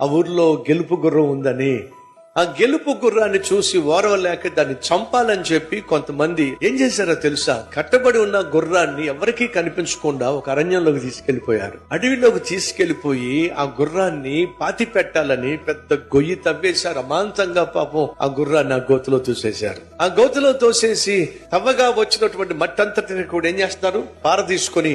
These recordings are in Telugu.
ఆ ఊర్లో గెలుపు గుర్రం ఉందని. ఆ గెలుపు గుర్రాన్ని చూసి ఓరవలేక దాన్ని చంపాలని చెప్పి కొంతమంది ఏం చేశారో తెలుసా? కట్టబడి ఉన్న గుర్రాన్ని ఎవరికీ కనిపించకుండా ఒక అరణ్యంలోకి తీసుకెళ్లిపోయారు. అడవిలోకి తీసుకెళ్లిపోయి ఆ గుర్రాన్ని పాతి పెట్టాలని పెద్ద గొయ్యి తవ్వేశారు. అమాంతంగా పాపం ఆ గుర్రాన్ని ఆ గోతులో తోసేశారు. ఆ గోతులో తోసేసి తవ్వగా వచ్చినటువంటి మట్టి అంతటిని కూడా ఏం చేస్తారు? పార తీసుకొని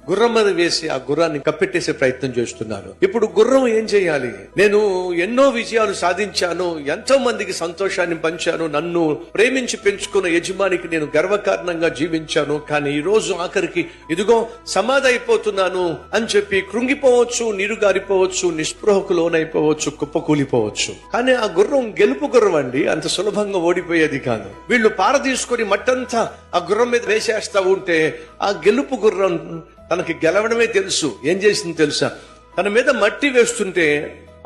గుర్రం మీద వేసి ఆ గుర్రాన్ని కప్పెట్టేసే ప్రయత్నం చేస్తున్నారు. ఇప్పుడు గుర్రం ఏం చేయాలి? నేను ఎన్నో విజయాలు సాధించాను, ఎంతో మందికి సంతోషాన్ని పంచాను, నన్ను ప్రేమించి పెంచుకున్న యజమానికి నేను గర్వకారణంగా జీవించాను, కానీ ఈ రోజు ఆఖరికి ఇదిగో సమాధి అయిపోతున్నాను అని చెప్పి కృంగిపోవచ్చు, నీరు గారిపోవచ్చు, నిస్పృహకు లోనైపోవచ్చు, కుప్పకూలిపోవచ్చు. కానీ ఆ గుర్రం గెలుపు గుర్రం అండి, అంత సులభంగా ఓడిపోయేది కాదు. వీళ్ళు పార తీసుకొని మట్టంతా ఆ గుర్రం మీద వేసేస్తా ఉంటే ఆ గెలుపు గుర్రం తనకి గెలవడమే తెలుసు. ఏం చేసింది తెలుసా? తన మీద మట్టి వేస్తుంటే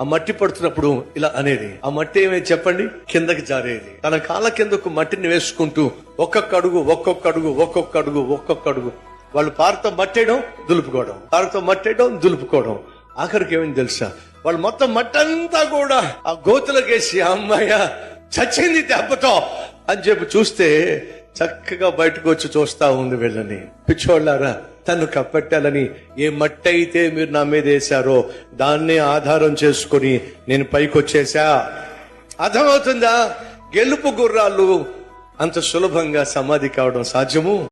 ఆ మట్టి పడుతున్నప్పుడు ఇలా అనేది, ఆ మట్టి ఏమైంది చెప్పండి? కిందకి జారేది. తన కాళ్ళ కిందకు మట్టిని వేసుకుంటూ ఒక్కొక్క అడుగు ఒక్కొక్క అడుగు ఒక్కొక్క అడుగు ఒక్కొక్క అడుగు వాళ్ళు పారతో మట్టేయడం, దులుపుకోవడం, పారతో మట్టేయడం, దులుపుకోవడం. ఆఖరికి ఏమైంది తెలుసా? వాళ్ళు మొత్తం మట్టంతా కూడా ఆ గోతులకేసి అమ్మాయ చచ్చింది దెబ్బతో అని చెప్పి చూస్తే చక్కగా బయటకు వచ్చి చూస్తా ఉంది వీళ్ళని. పిచ్చోళ్ళారా, తను కప్పెట్టాలని ఏ మట్టి అయితే మీరు నా మీద వేశారో దాన్నే ఆధారం చేసుకుని నేను పైకి వచ్చేసా. అర్థమవుతుందా? గెలుపు గుర్రాలు అంత సులభంగా సమాధి కావడం సాధ్యము?